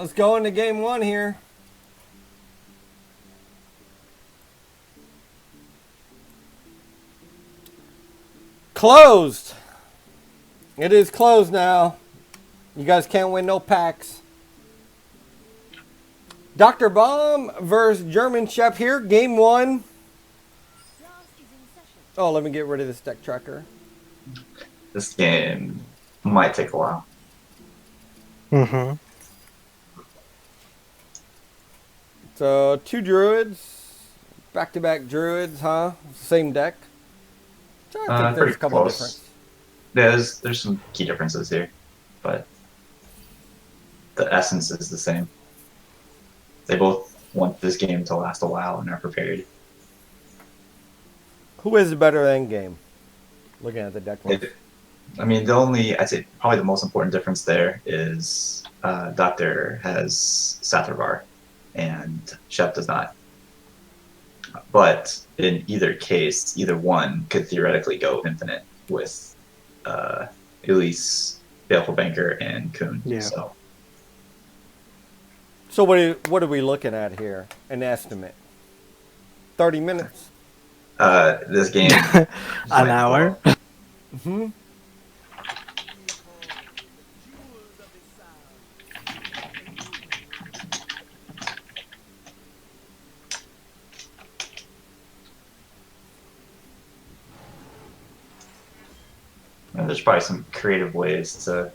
let's go into game one here. Closed. It is closed now. You guys can't win no packs. Dr. Bomb versus Germanshep here. Game one. Oh, let me get rid of this deck tracker. This game might take a while. Mm-hmm. So, two druids. Back-to-back druids, huh? Same deck. So I think there's Pretty a couple close. differences. There's some key differences here, but the essence is the same. They both want this game to last a while and are prepared. Who is the better end game? Looking at the deck list. I mean, I'd say probably the most important difference there is Doctor has Satravar and Shep does not. But in either case, either one could theoretically go infinite with Elise, Baleful Banker, and Kuhn. Yeah. So what are we looking at here? An estimate. 30 minutes. This game An hour. Mm-hmm. And there's probably some creative ways to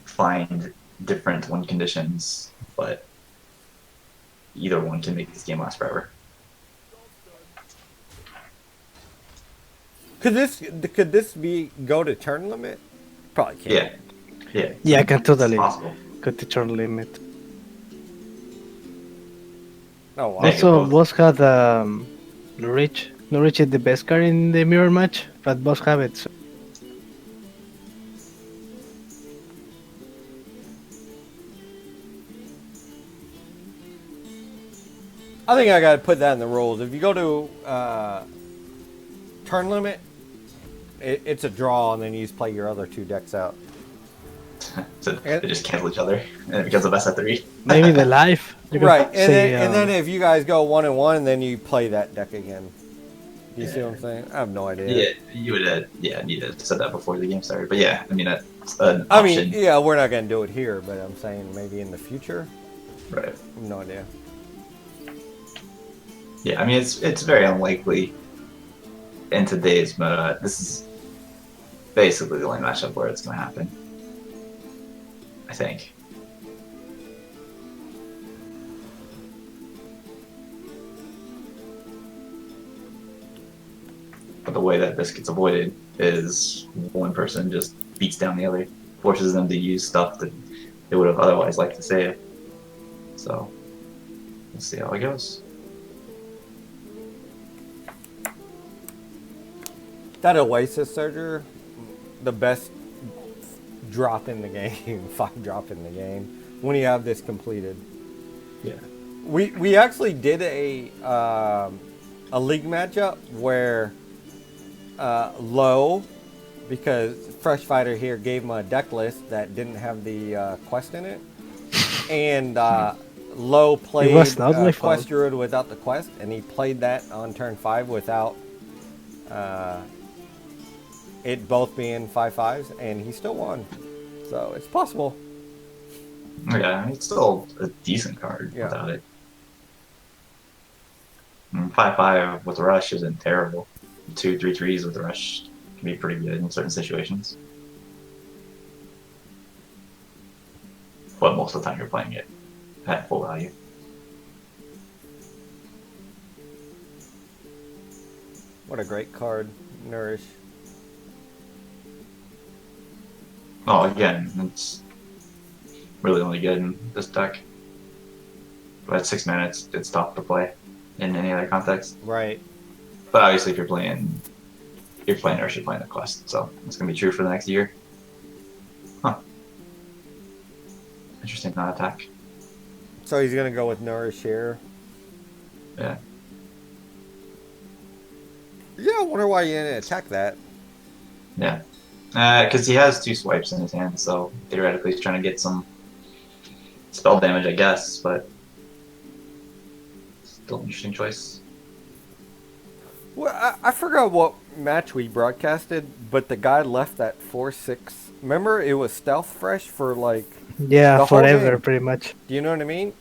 find different win conditions, but either one can make this game last forever. Could this be go to turn limit? Probably can't. Yeah. Yeah, I can totally It's possible. cut the turn limit. Oh wow. Yeah. Also, both. boss had Norwich. Norwich is the best card in the mirror match, but boss have it. So. I think I gotta put that in the rules. If you go to turn limit, it's a draw, and then you just play your other two decks out. So they just cancel each other, and it becomes a best of 3. Maybe the life. You can Right, and say, then if you guys go 1-1, then you play that deck again. Do you see what I'm saying? I have no idea. Yeah, you would need to set that before the game started. But yeah, I mean that's an I option. mean, yeah, we're not gonna do it here, but I'm saying maybe in the future. Right. I have no idea. Yeah, I mean it's very unlikely in today's meta. This is basically the only matchup where it's going to happen. I think. But the way that this gets avoided is one person just beats down the other, forces them to use stuff that they would have otherwise liked to save. So, let's see how it goes. That Oasis Surger, the best drop in the game, 5 drop in the game, when you have this completed. Yeah. We actually did a league matchup where Low, because Fresh Fighter here gave him a deck list that didn't have the quest in it, and Low played was not my fault. Quest Druid without the quest, and he played that on turn 5 without it both being 5/5s, and he still won. So it's possible. Yeah, it's still a decent card Yeah. without it. 5/5 with Rush isn't terrible. 2/3/3s with Rush can be pretty good in certain situations. But most of the time you're playing it at full value. What a great card, Nourish. Oh, again, it's really only good in this deck. But at 6 mana, it's tough to play in any other context. Right. But obviously, if you're playing Ursh, you're playing the quest, so it's gonna be true for the next year. Huh. Interesting non-attack. So he's gonna go with Nourish here. Yeah. Yeah, I wonder why you didn't attack that. Yeah. Because he has 2 swipes in his hand, so theoretically he's trying to get some spell damage, I guess, but still an interesting choice. Well, I forgot what match we broadcasted, but the guy left that 4-6. Remember, it was stealth fresh for like Yeah, the whole forever, game. pretty much. Do you know what I mean?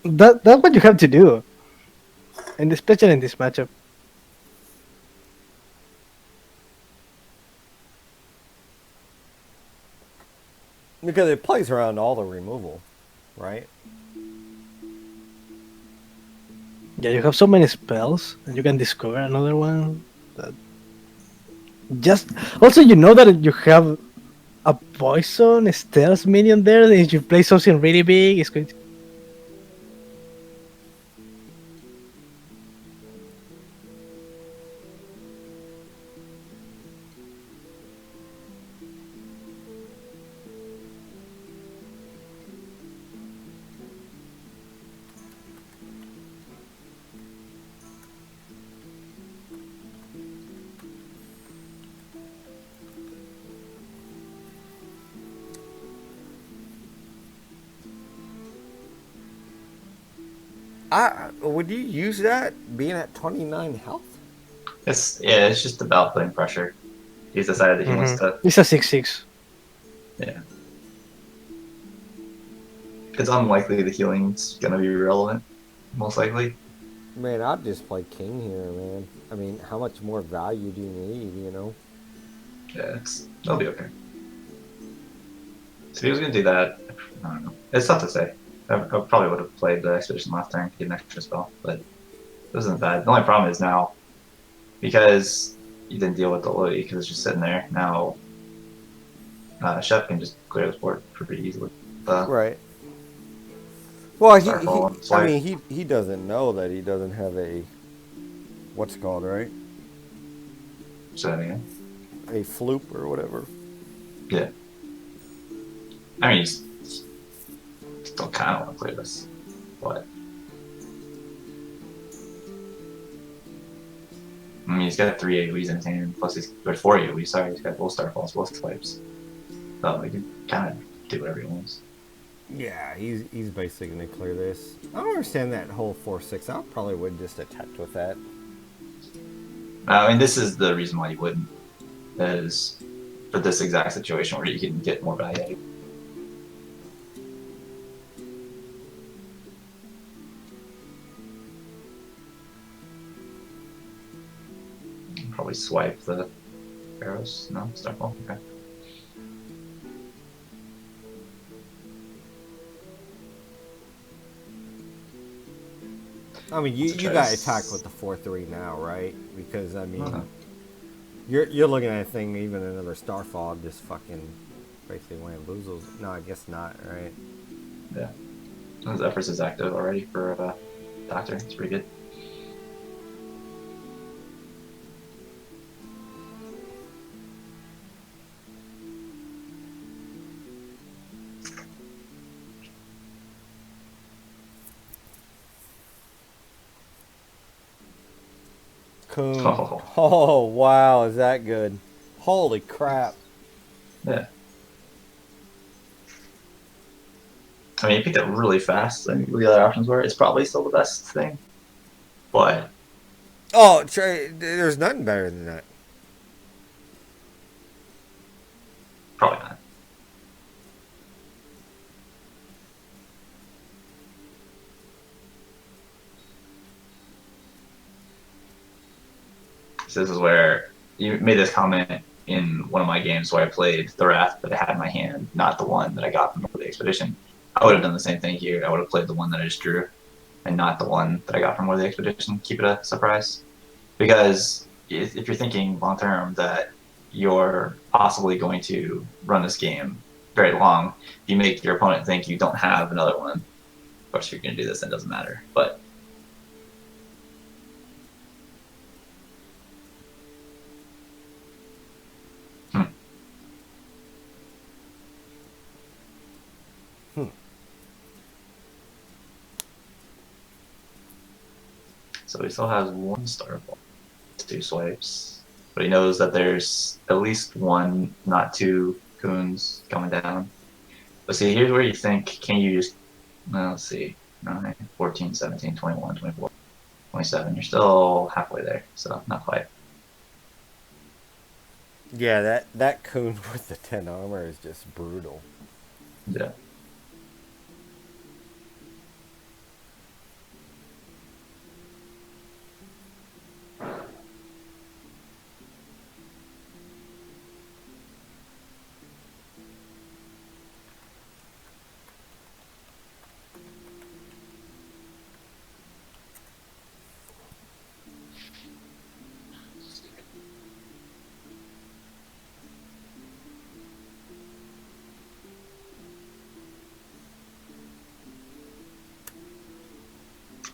That's what you have to do, and especially in this matchup. Because it plays around all the removal, right? Yeah, you have so many spells, and you can discover another one. That just also, you know that you have a poison stealth minion there. That if you play something really big, it's going to. Would you use that being at 29 health? It's just about putting pressure. He's decided that he wants to. It's a 6/6. Yeah. It's unlikely the healing's gonna be relevant, most likely. Man, I'd just play king here, man. I mean, how much more value do you need, you know? Yeah, it'll be okay. So if he was gonna do that, I don't know. It's tough to say. I probably would have played the expedition last turn to get an extra spell, but it wasn't bad. The only problem is now, because you didn't deal with the Lily because it's just sitting there, now Shep can just clear this board pretty easily. Right. Well, Starfall and I Swipe. mean, he doesn't know that he doesn't have a, what's it called, right? So, yeah. A floop or whatever. Yeah. I mean, still kind of want to clear this, but I mean, he's got 3 AoEs in his hand, plus he's got 4 AoEs. Sorry, he's got both Starfalls, both Swipes. So he can kind of do whatever he wants. Yeah, he's basically going to clear this. I don't understand that whole 4-6. I probably would just attack with that. I mean, this is the reason why you wouldn't. That is for this exact situation where you can get more value out of it. Probably swipe the arrows. No, Starfall. Okay. I mean, you Let's try got to this. attack with the 4-3 now, right? Because, I mean, Uh-huh. you're looking at a thing, even another Starfall, just fucking basically Wamboozles. No, I guess not, right? Yeah. His efforts is active already for Doctor. It's pretty good. Coon. Oh. Oh, wow, is that good? Holy crap. Yeah. I mean, you picked it really fast. I mean, the other options were. It's probably still the best thing, but Oh, there's nothing better than that. probably not. So this is where you made this comment in one of my games where I played the Wrath that I had in my hand, not the one that I got from the Expedition. I would have done the same thing here. I would have played the one that I just drew, and not the one that I got from the Expedition. Keep it a surprise, because if you're thinking long term that you're possibly going to run this game very long, you make your opponent think you don't have another one. Of course, if you're going to do this, it doesn't matter. But so he still has one Starfall, 2 swipes, but he knows that there's at least one, not 2 Coons coming down. Let's see, here's where you think, can you just, let's see, 9, 14, 17, 21, 24, 27. You're still halfway there, so not quite. Yeah, that coon with the 10 armor is just brutal. Yeah.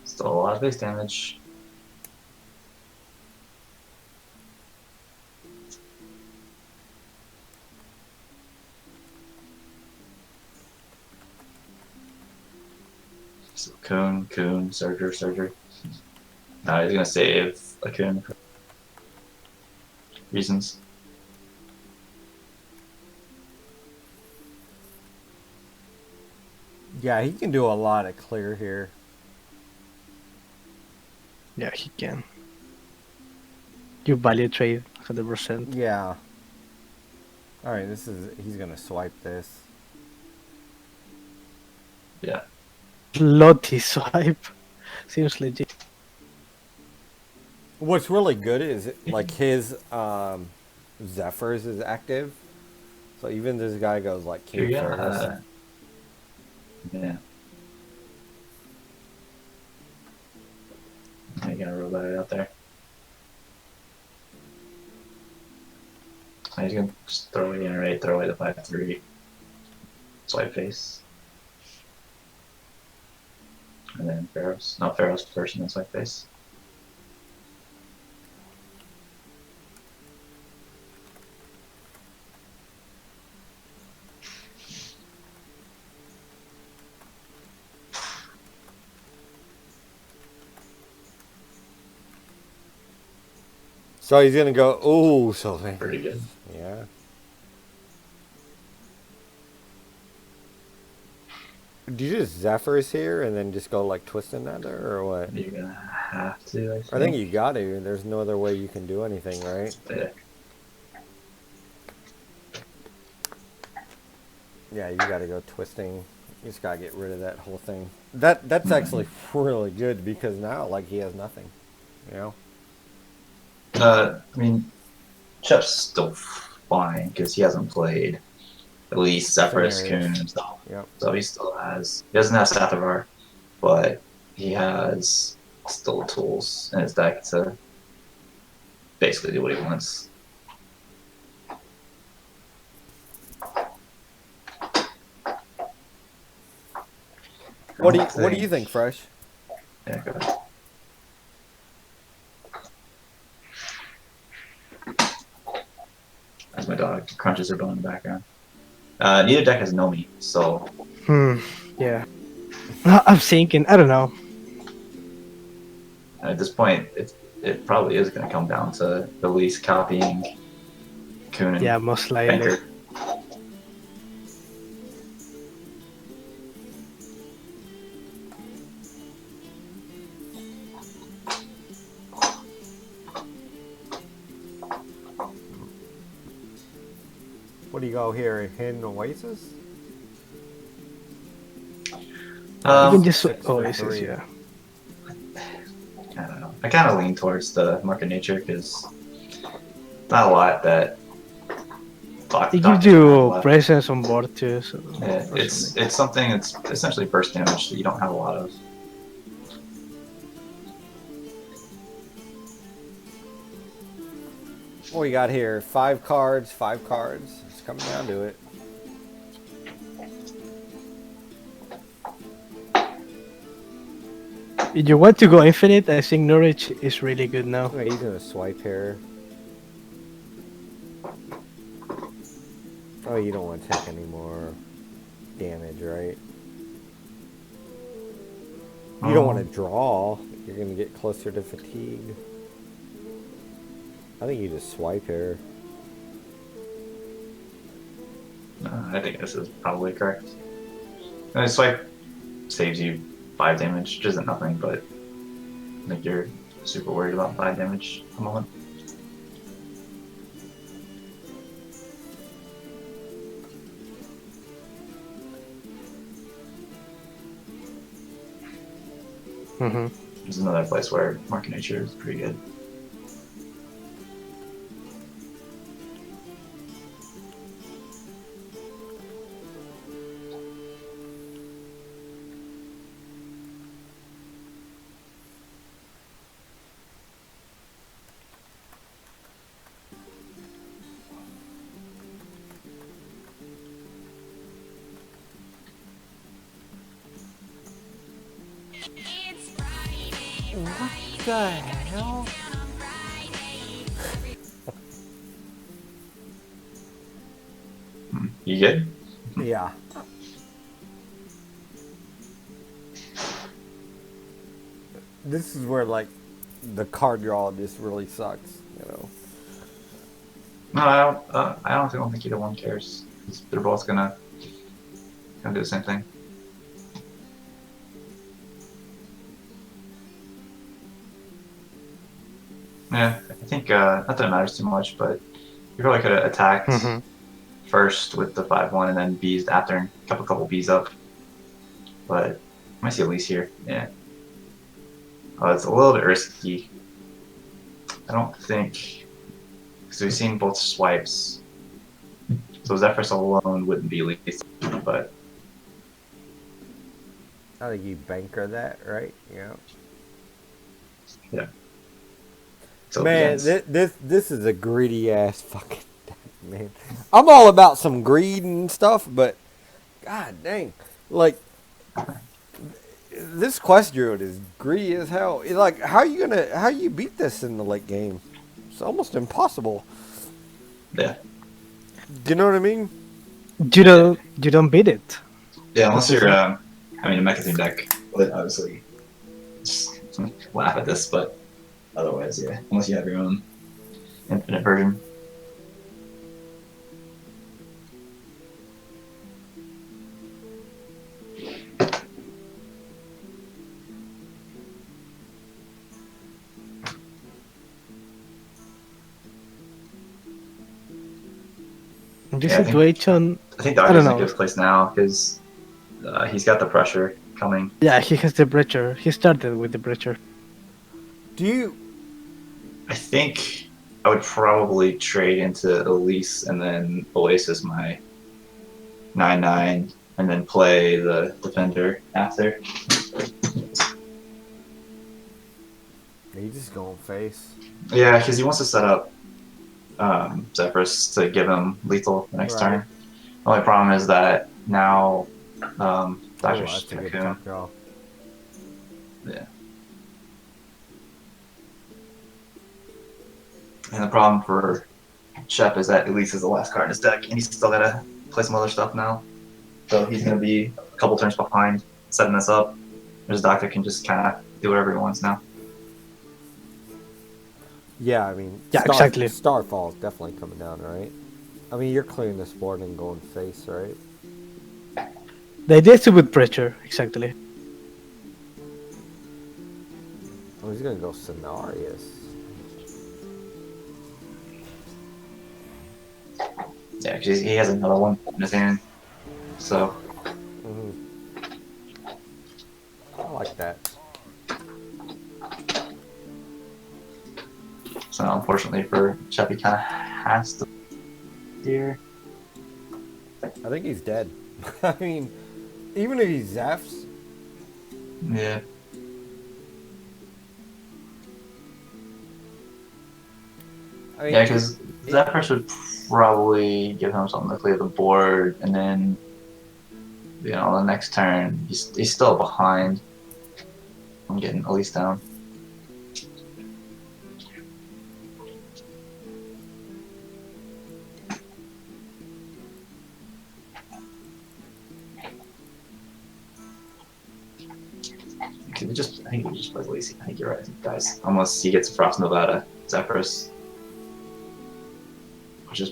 Still a lot of base damage. So Coon, Surger. No, he's gonna save a Coon for reasons. Yeah, he can do a lot of clear here. Yeah, he can. You value trade 100%. Yeah. Alright, he's gonna swipe this. Yeah. Lottie swipe. Seems legit. What's really good is like his Zephyrs is active. So even this guy goes like King Ferris. Yeah. You gotta roll that out there. He's gonna just throw away the generate, throw away the 5/3. Swipe face. And then Pharaoh's. No, Pharaoh's first and then swipe face. So he's gonna go, ooh, so Pretty good. yeah. Do you just Zephyrs here and then just go like twisting that or what? You're gonna have to, I think. I think you got to. There's no other way you can do anything, right? Yeah. Yeah, you got to go twisting. You just got to get rid of that whole thing. That's actually really good because now like he has nothing, you know. I mean, Shep's still fine because he hasn't played at least Zephyrus, Coon Scenarios. himself. Yep. So he still has. He doesn't have Sathavar, but he has still tools in his deck to basically do what he wants. What do you think, Fresh? Yeah, go ahead. As my dog crunches her bone in the background. Neither deck has Nomi, so Yeah. I'm thinking, I don't know. at this point, it probably is going to come down to the least copying Coon and Yeah, most likely. Banker. What do you go here? Hidden Oasis? You can just Six for Oasis, three. yeah. I don't know. I kind of lean towards the Market Nature because not a lot that. It gives you presence on board too. So Yeah, it's something that's essentially burst damage that you don't have a lot of. What we got here? 5 cards, 5 cards. It's coming down to it. If you want to go infinite, I think Norwich is really good now. Okay, he's gonna swipe here. Oh, you don't want to take any more damage, right? You don't want to draw. You're gonna get closer to fatigue. I think you just swipe here. I think this is probably correct. And this swipe saves you 5 damage, which isn't nothing, but I think you're super worried about 5 damage at the moment. Mm-hmm. This is another place where Market Nature is pretty good. What the hell? You good? Yeah. This is where like the card draw just really sucks, you know. No, I don't think either one cares. 'Cause they're both gonna do the same thing. Yeah, I think not that it matters too much, but you probably could have attacked first with the 5-1 and then B's after, and couple B's up. But I might see Elise here. Yeah. Oh, it's a little bit risky. I don't think, because we've seen both swipes. So Zephyrus alone wouldn't be Elise, but I think you banker that, right? Yeah. yeah. So Man, this is a greedy ass fucking deck, man. I'm all about some greed and stuff, but god dang, like this quest druid is greedy as hell. Like, how you beat this in the late game? It's almost impossible. yeah. Do you know what I mean? You don't beat it. Yeah, unless you're, a Mecha Team deck, but obviously, just laugh at this, but otherwise, yeah, unless you have your own infinite version. In this Yeah, situation, I think I Doctor's don't in a know. good place now because he's got the pressure coming. Yeah, he has the breacher. He started with the breacher. Do you? I think I would probably trade into Elise and then Oasis my 9/9 and then play the defender after. Are you just going face? Yeah, because he wants to set up Zephyrus to give him lethal the next Right. turn. The only problem is that now Oh, Doctor's that's a good Cocoon. top draw. Yeah. And the problem for Shep is that Elise is the last card in his deck, and he's still gotta play some other stuff now. So he's gonna be a couple turns behind setting this up. His Doctor can just kind of do whatever he wants now. Yeah, I mean, Yeah, exactly. Starfall is definitely coming down, right? I mean, you're clearing this board and going face, right? The idea is to put pressure, exactly. Oh, he's gonna go Cenarius. Yeah, because he has another one in his hand. So I like that. So unfortunately for Shep, he kind of has to here. I think he's dead. I mean, even if he zaps, Yeah. I mean, Yeah, because Zephyr should probably give him something to clear the board, and then, the next turn, he's still behind. I'm getting Elise down. I think we just play Elise. I think you're right, guys. Unless he gets a Frost Nova out of Zephyrus. Which is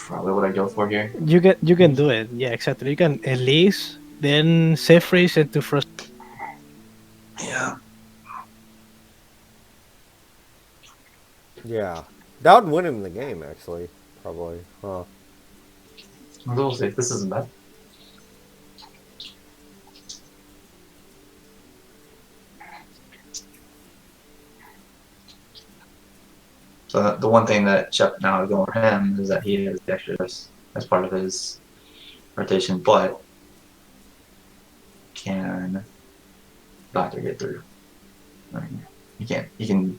probably what I go for here. You can do it. Yeah, exactly. You can Elise, then save freeze into frost. Yeah. Yeah. That would win him the game, actually. Probably. Huh. We'll see. This isn't bad. So the one thing that Shep now is going for him is that he has the extras as part of his rotation, but can Doctor get through? I mean, he can't. He can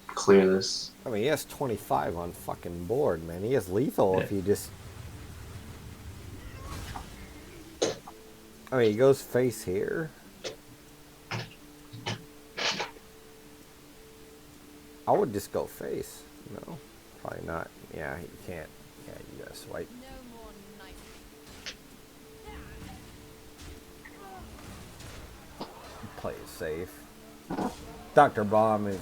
clear this. I mean, he has 25 on fucking board, man. He is lethal if Yeah. he just... I mean, he goes face here. I would just go face. No, probably not. Yeah, you can't. Yeah, you gotta swipe. Play it safe. Dr. Bomb is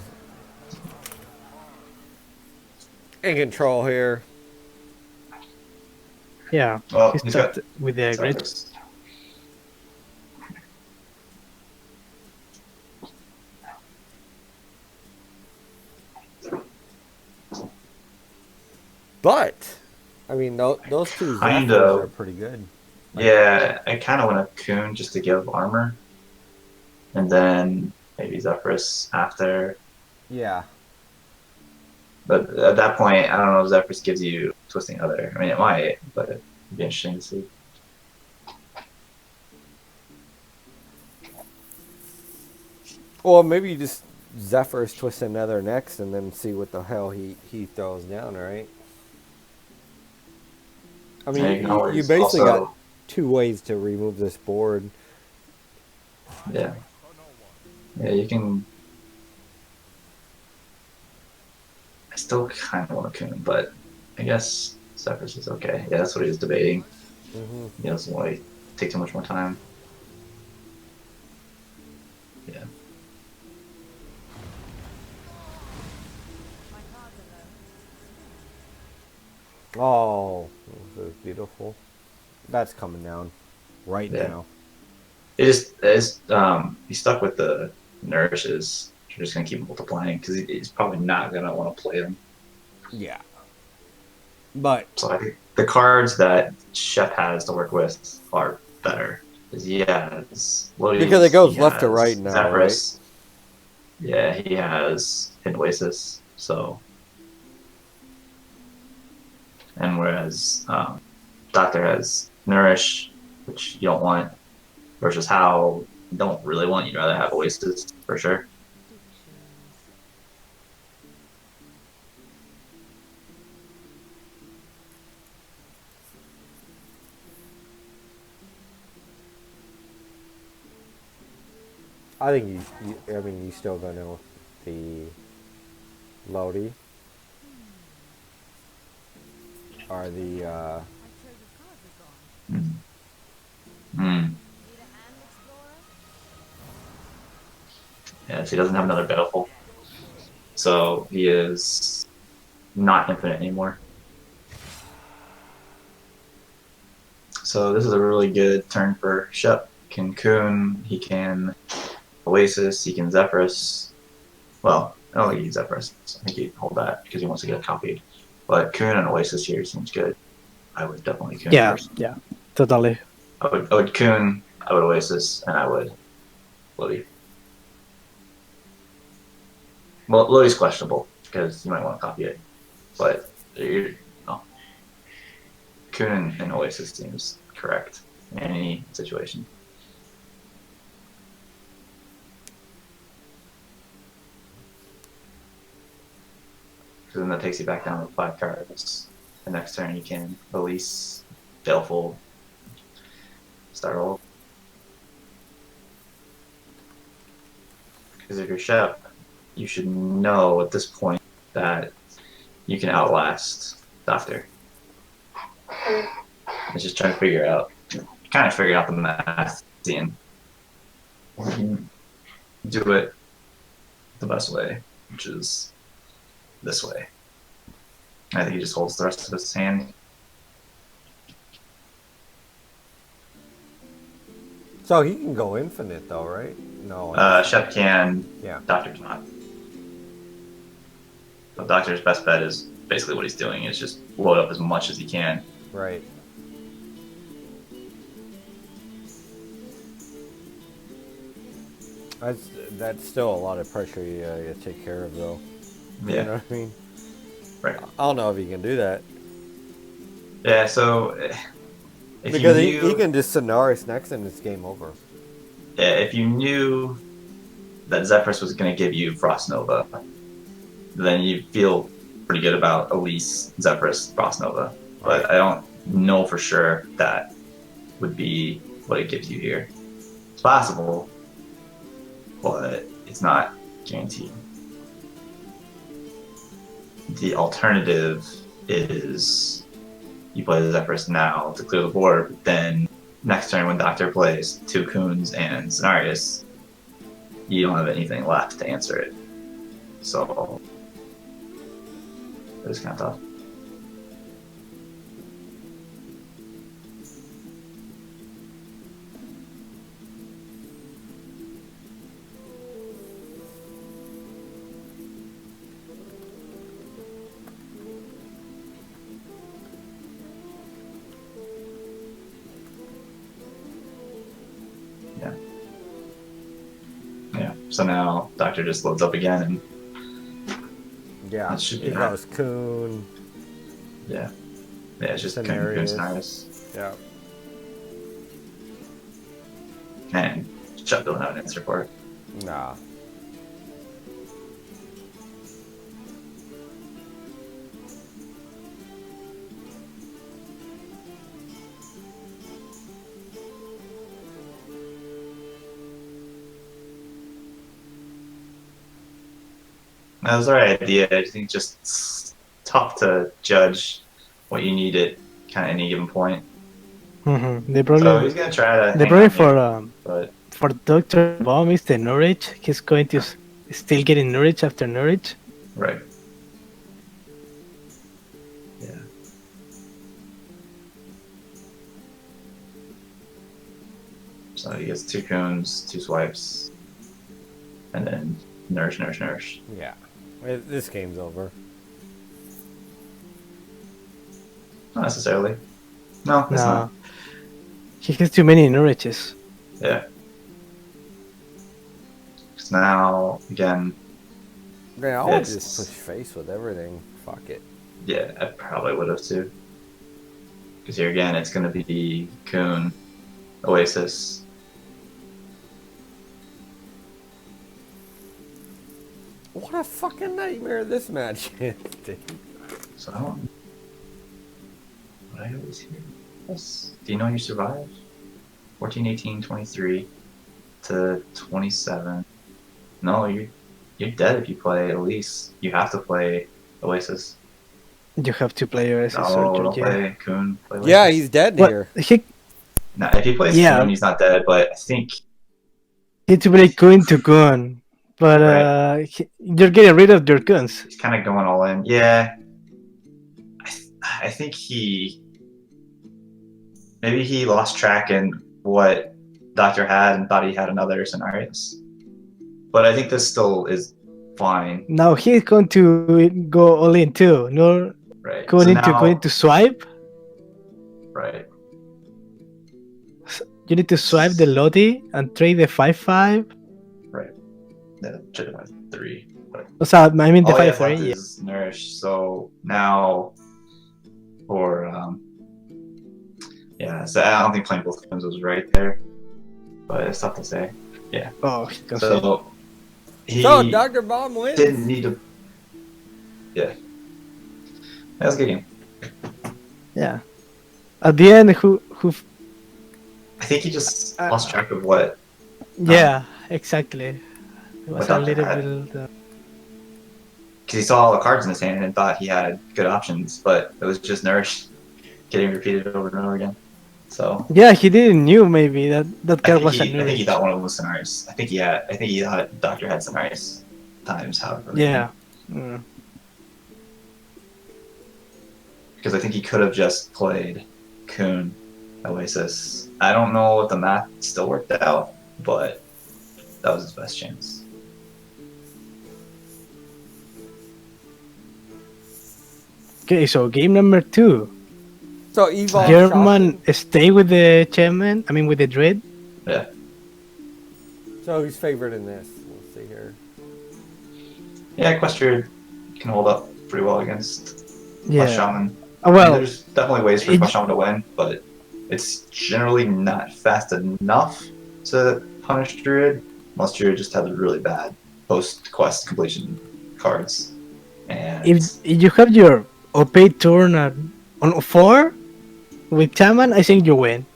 in control here. Yeah, Well, he he's got started with the grid. Cypress. But, I mean, those two Kind Zephyrs of. are pretty good. Yeah, I kind of want a Coon just to give armor, and then maybe Zephyrus after. Yeah. But at that point, I don't know if Zephyrus gives you Twisting Other. I mean, it might, but it'd be interesting to see. Well, maybe you just Zephyrus twist another next and then see what the hell he throws down, right? I mean, Yeah, you can you always basically also- got two ways to remove this board. Yeah. Yeah, you can. I still kind of want a Coon, but I guess Zephyrus is okay. Yeah, that's what he was debating. Mm-hmm. He doesn't want to take too much more time. Yeah. Oh, this is beautiful. That's coming down right Yeah. now. He's stuck with the nourishes. You're just gonna keep multiplying because he's probably not gonna want to play them. Yeah. But So I think the cards that Shep has to work with are better. Because he has Lotus, because it goes he left to has right now, Zephyrus. Yeah, he has Hidden Oasis. So, and whereas Doctor has Nourish, which you don't want, versus How you don't really want. You'd rather have Oasis for sure. I think I mean, you still gonna with the Lodi or the Mm. Yeah, so he doesn't have another Baleful. So he is not infinite anymore. So this is a really good turn for Shep. He can Coon, he can Oasis, he can Zephyrus. Well, I don't think he can Zephyrus. I think he'd hold that because he wants to get copied. But Coon and Oasis here seems good. I would definitely Coon Yeah, first. yeah, totally. I would Coon, I would Oasis, and I would Lodi. Well, Lodi's questionable because you might want to copy it, but no. Coon and Oasis seems correct in any situation. Because then that takes you back down to 5 cards. The next turn you can release Baleful, start all. Because if you're Shep, you should know at this point that you can outlast Doctor. It's just trying to figure out, kind of figure out the math, seeing you can do it the best way, which is this way. I think he just holds the rest of his hand. So he can go infinite though, right? No. Shep can, Yeah. Doctor cannot. But Doctor's best bet is basically what he's doing is just load up as much as he can. Right. That's still a lot of pressure you take care of though. Yeah. You know what I mean? Right. I don't know if he can do that. Yeah, so if Because you knew, he can just Sonaris next and it's game over. yeah, if you knew that Zephyrus was going to give you Frost Nova, then you feel pretty good about Elise, Zephyrus, Frost Nova. But Right. I don't know for sure that would be what it gives you here. It's possible, but it's not guaranteed. The alternative is you play the Zephyrus now to clear the board, but then next turn when Doctor plays 2 Coons and Cenarius, you don't have anything left to answer it. So it's kind of tough. Yeah. Yeah. So now Doctor just loads up again and Yeah. That should be He that. goes Coon. yeah. Yeah, it's just Coon Cenarius. Cenarius. Yeah. And Chuck don't have an answer for it. Nah. That was our idea. I think just it's tough to judge what you need at kind of any given point. They So probably he's gonna try to. they hang probably on here, for Doctor Bomb is the Norwich. He's going to still getting Norwich after Norwich. right. Yeah. So he gets 2 Coons, 2 swipes, and then nourish. Yeah. This game's over. Not necessarily. No, it's No, not. he has too many Norwiches. Yeah. Because now, again, Man, I would It's- just push face with everything. Fuck it. yeah, I probably would have too. Because here again, it's going to be Coon, Oasis. What a fucking nightmare this match is, dude. So I don't. What I always hear? Yes. Do you know you survived? 14, 18, 23 to 27. No, you're dead if you play Elise. You have to play Oasis. You have to play Oasis No, or don't yeah. play Coon. Play Oasis. Yeah, he's dead What here. he No, if he plays Yeah. Coon, he's not dead. But I think need to play Coon to Coon, but you're getting rid of your guns. he's kind of going all in. Yeah, I think maybe he lost track in what Doctor had and thought he had another Cenarius. But I think this still is fine, Now he's going to go all in too. No, right? going So now, to swipe. right? You need to swipe the Lodi and trade the 5/5. Yeah, should have had 3. But O sea, I mean the all he has 5/4. left Yeah. is Nourish. So now, for yeah, so I don't think playing both games was right there, but it's tough to say. Oh, he can So he So, Dr. Bomb wins. didn't need to. Yeah, that was a good game. yeah. At the end, who? I think he just lost track of what. Yeah, exactly. It was what a Doctor little had. bit. Because he saw all the cards in his hand and thought he had good options, but it was just Nourish getting repeated over and over again. So Yeah, he didn't knew maybe that I card think, was a I think he Nourish. thought one of them was Cenarius. I think he thought Doctor had Cenarius times however. Yeah. Mm. because I think he could have just played Coon Oasis. I don't know if the math still worked out, but that was his best chance. Okay, so game number 2. So Evolve German Shotgun. stay with the chairman. I mean, with the Dread. Yeah. So who's favored in this? Let's see here. Yeah, Equestria can hold up pretty well against Yeah. Quest Shaman. Well, there's definitely ways for it- Quest Shaman to win, but it's generally not fast enough to punish Druid, unless Druid just has really bad post-quest completion cards. And if you have your OP turn on 4 with chairman, I think you win.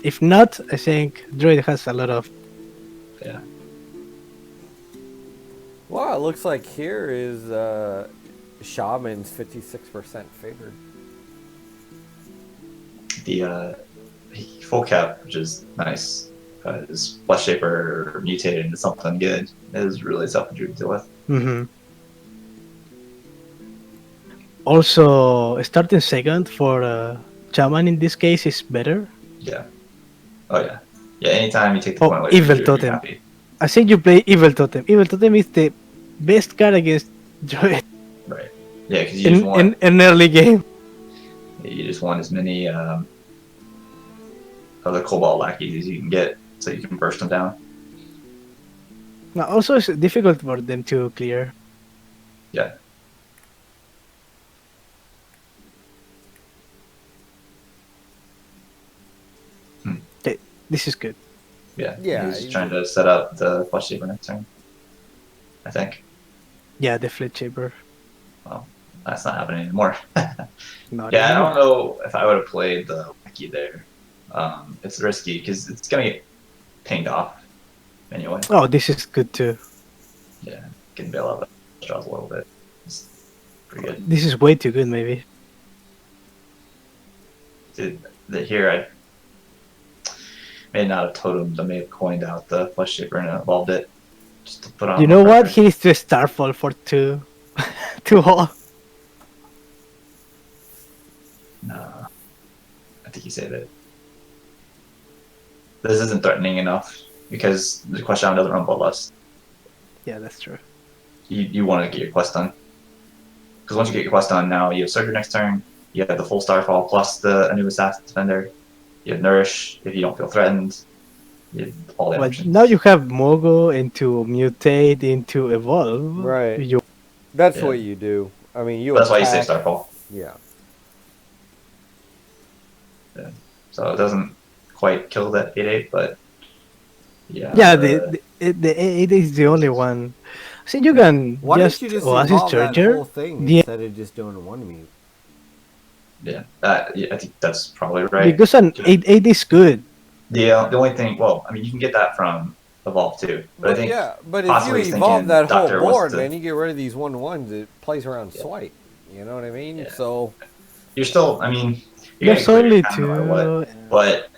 If not, I think Druid has a lot of. yeah, Well, it looks like here is Shaman's 56% favored. the full cap, which is nice, his Flesh Shaper mutated into something good, is really tough for Druid to deal with. Mm-hmm. Also, starting second for chairman in this case is better. Yeah. Oh yeah. Yeah. Anytime you take the Oh, point away from Evil Druid, you're Totem. happy. I think you play Evil Totem. Evil Totem is the best card against Druid Right. Yeah, because you just want in an early game. as many other Cobalt lackeys as you can get, so you can burst them down. Now, also, it's difficult for them to clear. Yeah. Okay, this is good. Yeah. Yeah, He's you- trying to set up the Flesh Shaper next turn, I think. Yeah, the Fleet Shaper. Well, that's not happening anymore. Not Yeah, I anymore. don't know if I would have played the Wacky there. It's risky because it's gonna get pinged off anyway. Oh, this is good too. Yeah, can bail out the straws a little bit. It's pretty good. This is way too good, maybe. Here I may not have totemed, I may have coined out the Flesh Shaper and evolved it just to put on. You know more what? pressure. He needs to Starfall for 2. 2 all. No, I think you saved it. This isn't threatening enough because the quest down doesn't run Bloodlust. Yeah, that's true. You want to get your quest done. Because once you get your quest done, now you have Surgery next turn, you have the full Starfall plus the Anubis Assassin Defender, you have Nourish if you don't feel threatened, you have all the But options. now you have Mogo into Mutate into Evolve. Right. You, That's Yeah. what you do. I mean, you. That's why you say attack- Starfall. Yeah. So it doesn't quite kill that 8/8, but yeah. yeah, the 8 is the only one. See, you can Why just, don't you just Oasis evolve that Charger. whole thing Yeah. instead of just doing one mute? yeah, I think that's probably right. Because an 8 is good. The only thing, well, I mean, you can get that from Evolve too, but I think yeah, but if possibly you he's evolve thinking that whole Doctor wants board, to- man, you get rid of these 1/1s. It plays around Yeah. swipe. You know what I mean? Yeah. So you're still, I mean, you're There's gonna clear only your hand no matter what. 2. But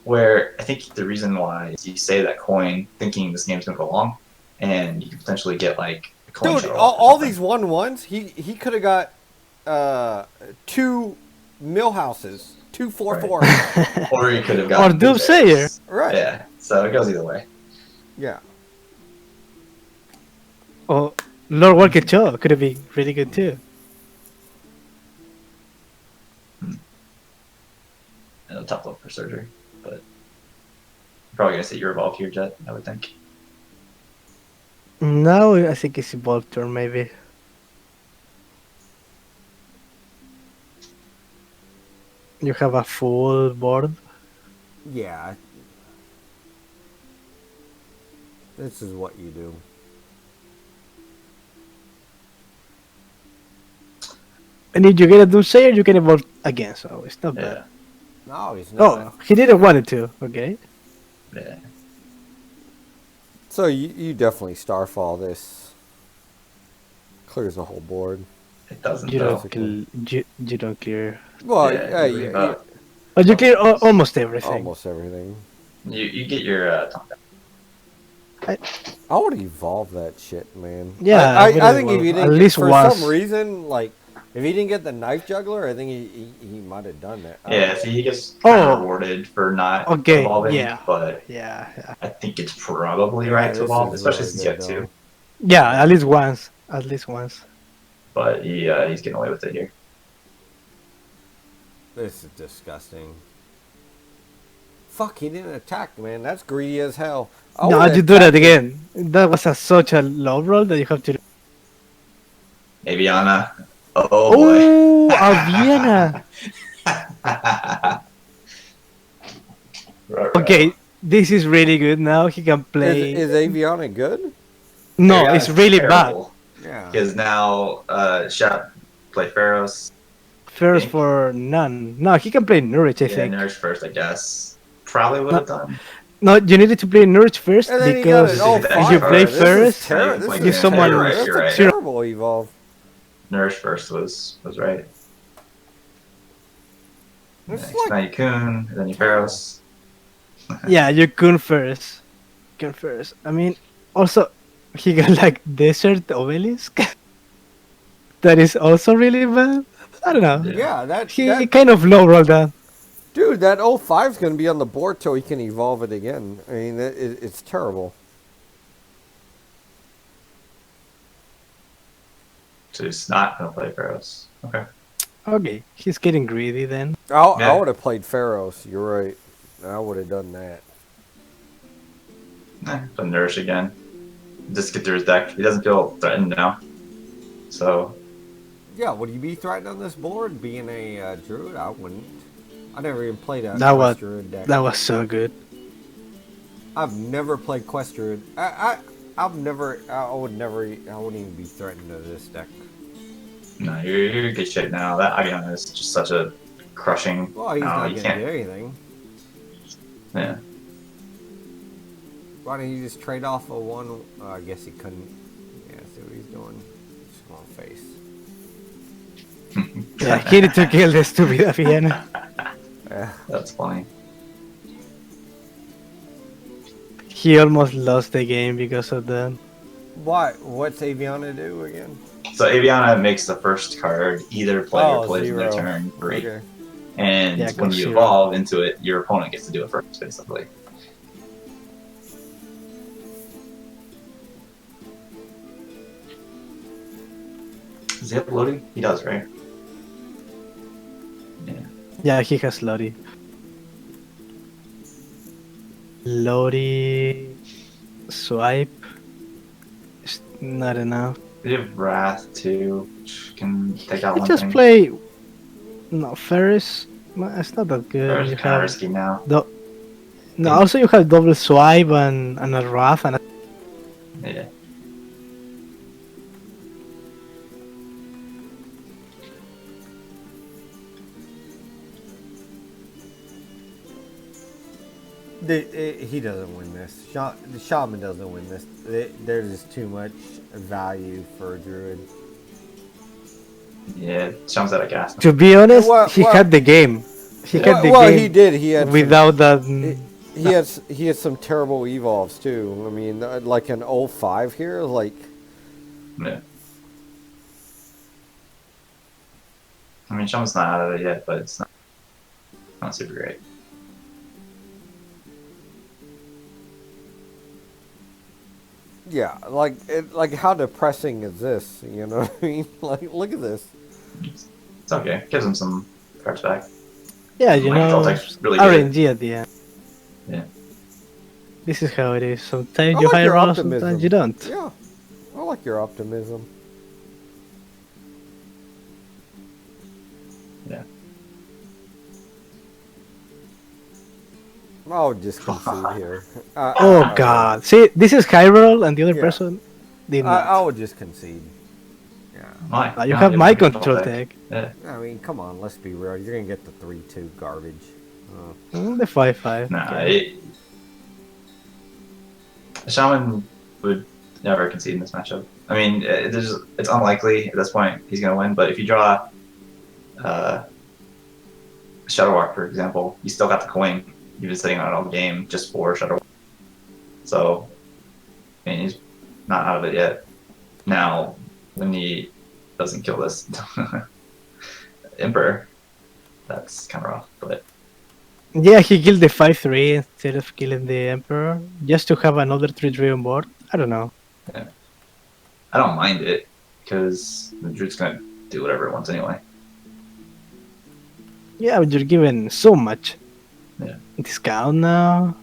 where I think the reason why is you say that coin thinking this game's gonna go long, and you could potentially get like a coin dude, shuttle all, or all something. these 1/1s, he could have got 2 mill houses, 2 4/4. or you could have Or gotten Doomsayer. Right. Yeah, so it goes either way. Yeah. Or Lord Walker Cho could have been really good too. And a tough look for Surgery, but you're probably gonna say your Evolve here, Jet. I would think. Now I think it's Evolve turn maybe. You have a full board. Yeah. This is what you do. And if you get a Doomsayer, you can evolve again, so it's not Yeah, bad. No, he's not. Oh, he didn't want it to, okay. yeah. So you definitely Starfall this. Clears the whole board. It doesn't. You though. don't, you don't clear. Well, Yeah, you leave out- But you clear almost everything. almost everything. You get your Tom down. I would evolve that shit, man. Yeah, I would think if evolve you at didn't, least for once. some reason, like If he didn't get the knife juggler, I think he might have done that. Yeah, see, he gets kind of Oh. rewarded for not Okay, evolving, yeah. but Yeah. I think it's probably Yeah, right to this evolve, is especially really since you good, have two. though. Yeah, at least once. At least once. But he's getting away with it here. This is disgusting. Fuck, he didn't attack, man. That's greedy as hell. I No, would've you do that attacked him. again. That was such a low roll that you have to. Aviana. Oh boy. Oh, Aviana. Ruh-roh. Okay, this is really good now. He can play. Is Aviana good? No, Aviana's it's really terrible. Yeah. Because now Shep play Pharaohs. bad. First think. for none. No, he can play Nourish, I Yeah, think. Nourish first, I guess. Probably would have done. No, you needed to play Nourish first And then he got because it. Oh, If if you fire. play This is first, terrible. This Like, is give someone you're right, That's you're a right. terrible evolve. Nourish first was right. It's Next, like now you Coon, then you Pharaohs. yeah, you Kun first. Kun first. I mean, also, he got like Desert Obelisk. That is also really bad. I don't know. yeah, that He kind of low rolled that. dude, that 05's gonna be on the board till he can evolve it again. I mean, it's terrible. So he's not going to play Pharaohs. Okay. Okay, he's getting greedy then. I Yeah. would have played Pharaohs. You're right. I would have done that. So Nourish again. Just get through his deck. He doesn't feel threatened now. So, Yeah, would you be threatened on this board being a druid? I wouldn't. I never even played a That was Quest Druid deck. that was so good. I've never played Quest Druid. I wouldn't even be threatened to this deck. no, you're in good shape now. That Aviana is just such a crushing. Well, he's no, not you gonna can't. do anything. Yeah. Why don't you just trade off a one? I guess he couldn't. Yeah, see what he's doing. Small face. Yeah, he needed to kill this stupid Aviana. Yeah. That's funny. He almost lost the game because of that. Why? What's Aviana do again? So Aviana makes the first card either player Oh, plays in their 0. turn free. Okay. And Yeah, when go you 0. evolve into it, your opponent gets to do it first, basically. Does he have loading? He does, right? Yeah. Yeah, he has Lodi. Lodi swipe. It's not enough. You have Wrath too, which can take out He one just thing. play. No, Ferris. No, it's not that good. Or You it's kind of have risky now. no. Also, you have double swipe and a Wrath and a Yeah. He doesn't win this. The shaman doesn't win this. There's just too much value for a druid. Yeah, Shaman's out of gas. To be honest, Well, he well- had the game. He had the Well, game he did. He had without that. he had some terrible evolves too. I mean, like an 05 here, like Yeah. I mean, Shaman's not out of it yet, but it's not super great. yeah, like how depressing is this? You know what I mean? Like, look at this. It's okay. Gives him some cards back. Yeah, you My control know, deck's really good. RNG at the end. Yeah. This is how it is. Sometimes I you like high your roll, optimism. sometimes you don't. Yeah, I like your optimism. Yeah. I'll just concede here. Oh god. See, this is high roll and the other Yeah. person did I not. would just concede. Yeah. Why? You No, have you my have a control tech. Yeah. I mean, come on, let's be real. You're gonna get the 3-2 garbage. The 5-5. Nah, Okay. Shaman would never concede in this matchup. I mean, it's unlikely at this point he's going to win, but if you draw Shadow Walk, for example, you still got the coin. You've been sitting on it all game just for Shadow Walk. So, I mean, he's not out of it yet. Now, when he doesn't kill this, Emperor. That's kind of rough, but Yeah, he killed the 5-3 instead of killing the Emperor, just to have another 3-3 on board. I don't know. yeah. I don't mind it because the druid's gonna do whatever it wants anyway. Yeah, but you're given so much. Yeah. Discount now.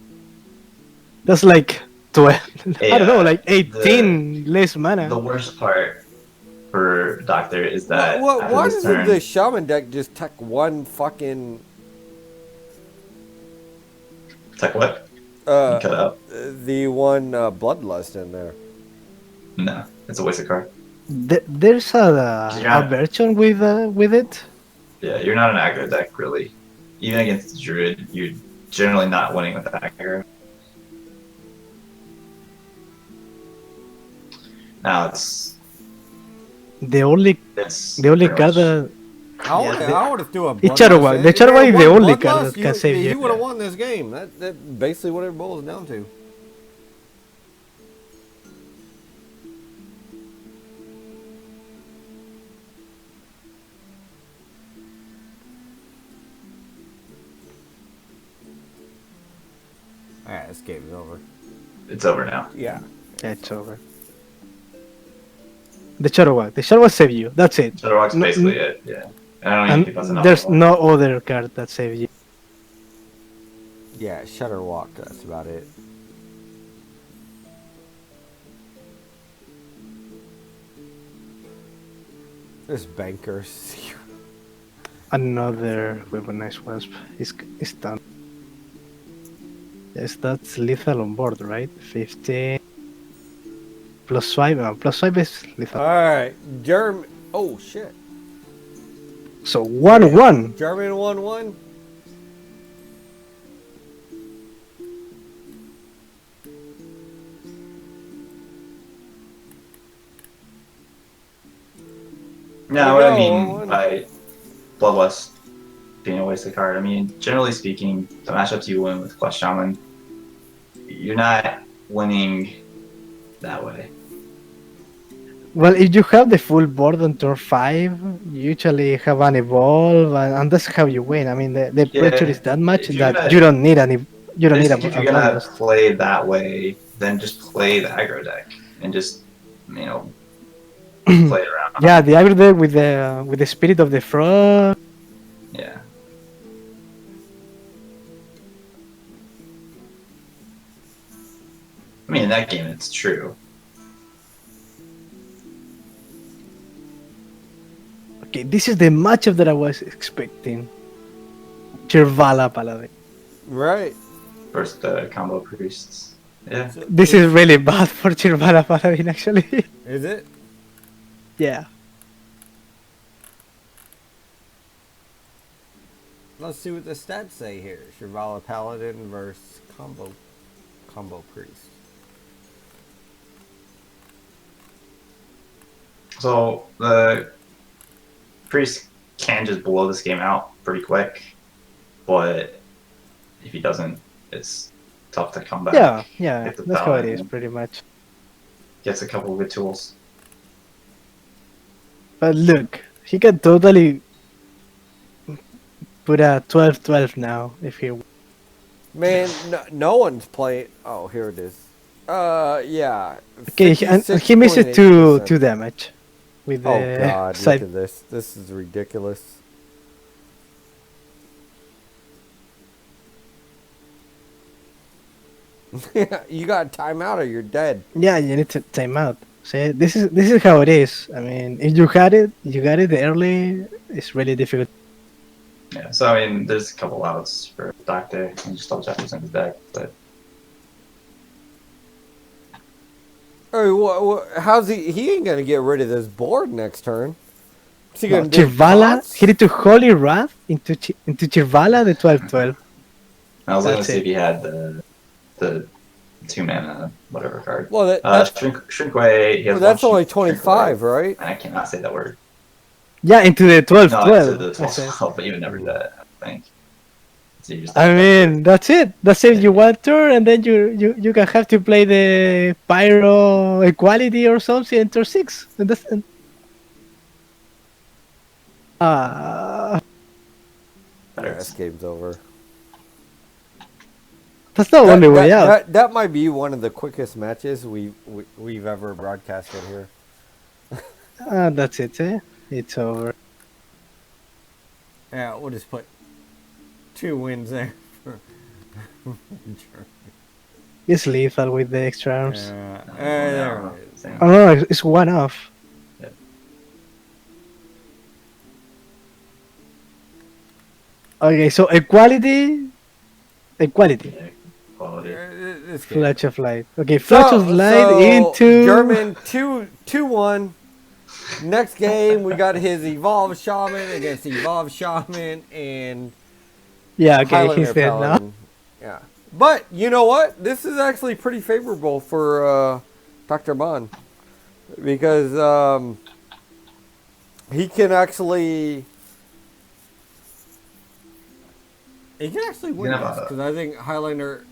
That's like 12. I don't know, like 18 less mana. The worst part for Doctor is that after Why this doesn't turn, the shaman deck just tuck one fucking Tech what? uh Cut out. the one bloodlust in there? No, it's a wasted card. There's a version with it. Yeah, you're not an aggro deck really. Even against the druid, you're generally not winning with aggro. Now The only it's card much- that I would have threw a The bloodlust Charowak. in. The If there Charowak is the was only bloodlust, card that can save you. You would have won this game. That's basically what it boils down to. Alright, this game is over. It's over now. Yeah. Yeah, it's over. The Charowak. The Charowak save you. That's it. Shadowrock's No- basically it, yeah. And I don't even think And that's enough. there's no other card that saves you. Yeah, Shutterwalk, that's about it. This bankers. Another weaponized wasp is done. Yes, that's lethal on board, right? 15 plus 5. Plus 5 is lethal. Alright, oh shit. So 1-1. German 1-1. No, what I mean No. by Bloodlust being a wasted card, I mean, generally speaking, the matchups you win with Flesh Shaman, you're not winning that way. Well, if you have the full board on turn 5, you usually have an evolve, and that's how you win. I mean, the Yeah, pressure is that much if you're that gonna- you don't need any. You don't need a Basically, if you're gonna bloodlust. play that way, then just play the aggro deck and just, play it around. Yeah, the aggro deck with the spirit of the frog. Yeah. I mean, in that game, it's true. Okay, this is the matchup that I was expecting. Chirvala Paladin. Right. Versus the combo priests. Yeah. This is really bad for Chirvala Paladin, actually. Is it? Yeah. Let's see what the stats say here. Shivala Paladin versus combo priest. So the priest can just blow this game out pretty quick, but if he doesn't, it's tough to come back. Yeah, Hit the that's how it paladin. is, pretty much. Gets a couple of good tools. But look, he can totally put a 12-12 now if he. Man, no one's playing. Oh, here it is. Yeah. Okay, and he misses 2 damage with the Oh god, side. look at this. This is ridiculous. You got a timeout or you're dead. Yeah, you need to time out. See, this is how it is. I mean, if you got it early. It's really difficult. Yeah, so I mean, there's a couple outs for Doctor and just double check what's in his deck, but Oh, how's he? He ain't gonna get rid of this board next turn. Is he No, gonna do Chirvala, pots? he need to Holy Wrath into Chirvala the 12-12. I was gonna That's see it. if he had the 2-mana whatever card. Well, that's Shrinkway. He has well, that's one only Shrink- 25, Shrinkway, right? And I cannot say that word. Yeah, into the 12-12. No, to the I said. 12, but you would never do that, I think. So you just I mean, that's it. That's if you one turn, and then you can have to play the Pyro Equality or something in turn 6. And that's Uh, Yeah, this game's over. that's the only way out. That might be one of the quickest matches we've ever broadcasted here. That's it, eh? It's over. Yeah, we'll just put 2 wins there. It's lethal with the extra arms. There it is. Oh no, it's one off. Yeah. Okay, so equality. Yeah, quality. This game. Flash of light. Okay, flash of light into German 2-1. Next game we got his Evolved Shaman against Evolved Shaman and Yeah, okay, Highlander he's dead now. Paladin. Yeah. But you know what? This is actually pretty favorable for Dr. Bond. Because he can actually win Yeah, this. Because I think Highlander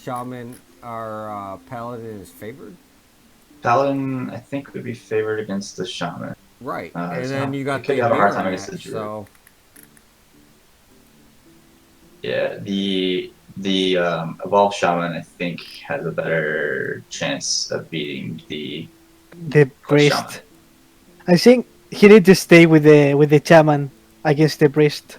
Shaman or Paladin is favored. Paladin, I think, would be favored against the Shaman. Right. And So then you got he could the have a hard mirror time against the match, Druid. so Yeah, the Evolved Shaman, I think, has a better chance of beating the The Shaman. priest. I think he need to stay with the shaman against the priest.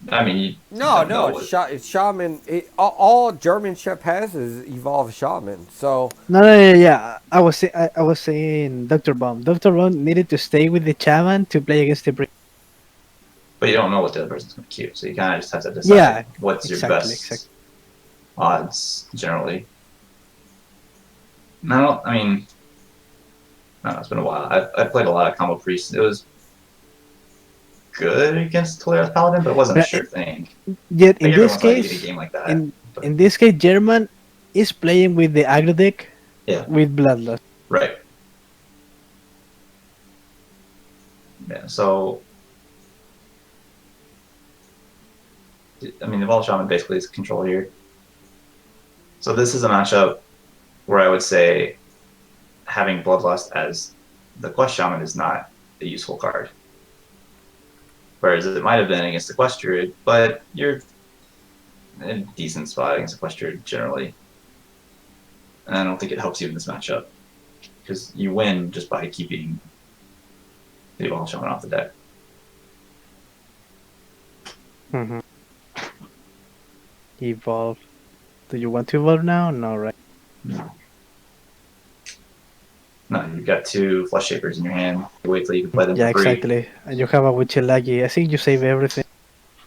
I mean, you No, don't know no, what- it's Shaman. All Germanshep has is Evolved Shaman. So, No, yeah. I was saying Doctor Bomb. Doctor Bomb needed to stay with the shaman to play against the priest. but you don't know what the other person's going to queue, so you kind of just have to decide Yeah, what's your exactly, best exactly. odds generally. No, I mean, no, it's been a while. I played a lot of combo priests. It was good against Tolera's Paladin, but it wasn't a But sure thing. Yet Like in this everyone's like, you get a case, game like that. but- in this case, German is playing with the aggro deck Yeah. with Bloodlust. Right. Yeah, so I mean, Evolved Shaman basically is control here. So this is a matchup where I would say having Bloodlust as the Quest Shaman is not a useful card. Whereas it might have been against the Quest Druid, but you're in a decent spot against the Quest Druid generally. And I don't think it helps you in this matchup. Because you win just by keeping the Evolved Shaman off the deck. Mm-hmm. Evolve. Do you want to evolve now? No, right? No, you've got 2 Flesh Shapers in your hand. You wait till you can play them Yeah, for free. exactly. And you have a Witchelagi. I think you save everything.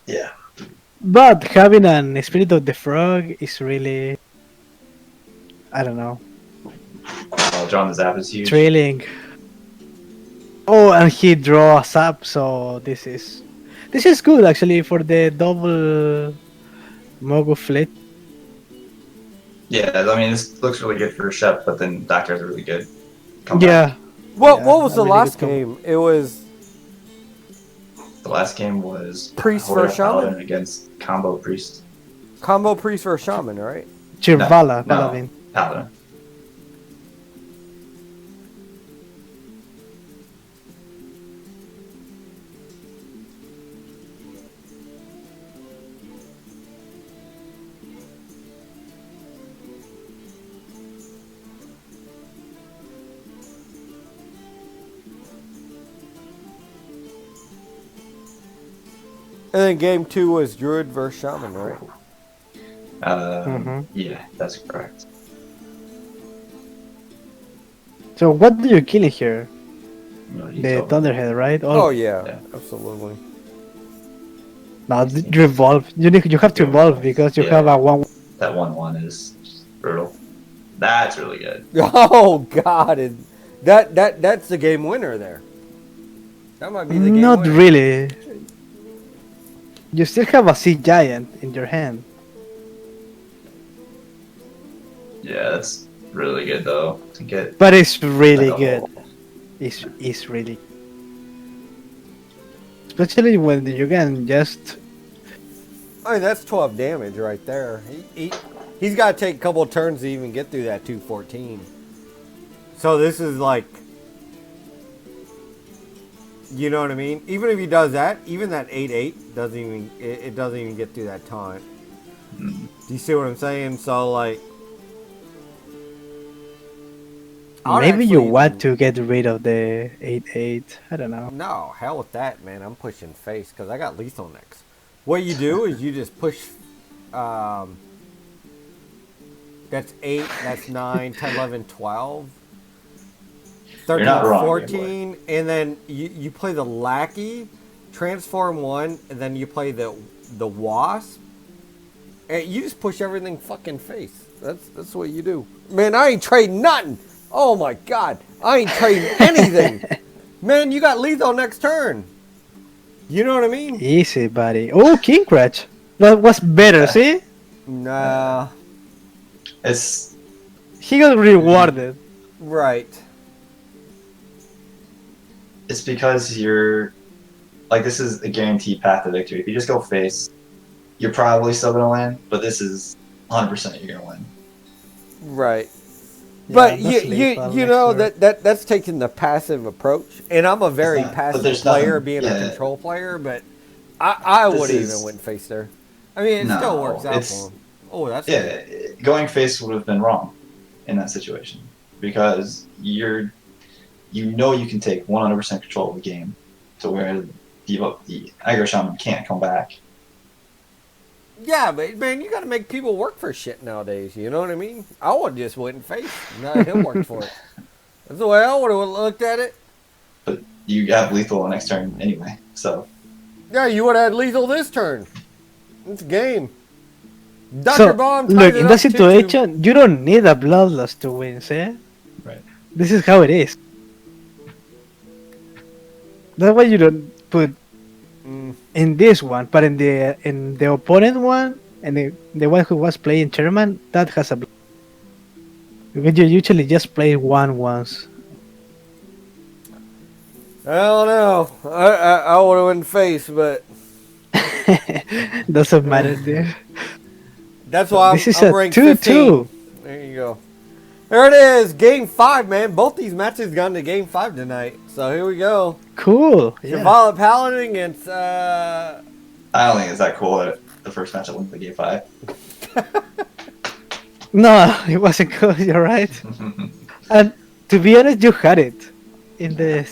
Yeah. But having an Spirit of the Frog is really, I don't know, Drawing the Zap is huge. trailing. Oh, and he draw a Zap, so this is good actually for the double Mogu Flit. Yeah, I mean, this looks really good for Shep, but then Doctors are really good. Come Yeah. what Yeah, was the a really last good game? It was back. The last game was Priest Horde versus Shaman? Paladin against Combo Priest. Combo Priest versus Shaman, right? Chirvala, No, Paladin. Paladin. And then game 2 was Druid versus Shaman, right? Yeah, that's correct. So what do you kill here? No, you The told me. Thunderhead, right? Oh yeah, Yeah. absolutely. Now you evolve. You have to evolve because you Yeah. have a 1. That 1/1 is brutal. That's really good. Oh God, that's the game winner there. That might be the game Not winner. really. You still have a Sea Giant in your hand. Yeah, that's really good though to get. But it's really like a good. whole- It's really, especially when you can just. I mean, that's 12 damage right there. He's got to take a couple of turns to even get through that 214. So this is like You know what I mean? Even if he does that, even that 8-8 doesn't even it doesn't even get through that taunt. Mm. Do you see what I'm saying? So like, I would Maybe you actually- want to get rid of the 8-8. I don't know. No, hell with that, man. I'm pushing face because I got lethal next. What you do is you just push. That's 8. That's 9, 10, 11, 12. 13, not wrong, 14, and then you play the lackey, transform 1, and then you play the wasp, and you just push everything fucking face. That's what you do. Man, I ain't trading nothing. Oh my god, I ain't trading anything. Man, you got lethal next turn. You know what I mean? Easy, buddy. Oh, King Cratch. That was better, see? Nah, It's He got rewarded. right. it's because you're like, this is a guaranteed path to victory. If you just go face, you're probably still gonna win, but this is 100% you're gonna win. Right. But that's you lethal know next that's taking the passive approach, and I'm a very It's not- but passive there's player, nothing- being yeah. a control player. But I This wouldn't is- even win face there. I mean, it still No, works out it's- for him. Oh, that's Yeah, going face would have been wrong in that situation because you know you can take 100% control of the game to where the aggro shaman can't come back. yeah, but man, you got to make people work for shit nowadays. You know what I mean? I would just win face, not him work for it. That's the way I would have looked at it. But you have lethal on next turn anyway, so Yeah, you would have had lethal this turn. It's a game. So, DoctorBOMD look, in that situation, you don't need a Bloodlust to win, see? right. This is how it is. That's why you don't put in this one, but in the opponent one, and the one who was playing Chairman, that has a blood. Because you usually just play one once. I don't know. I would have won face, but Doesn't matter there. that's why This is I'm a ranked 2-2. 15. There you go. There it is. Game 5, man. Both these matches gone to game 5 tonight. So here we go. Cool. Yeah. Zavala Paladin against I don't think it's that cool that the first match I went to game 5. No, it wasn't cool. You're right. And to be honest, you had it in the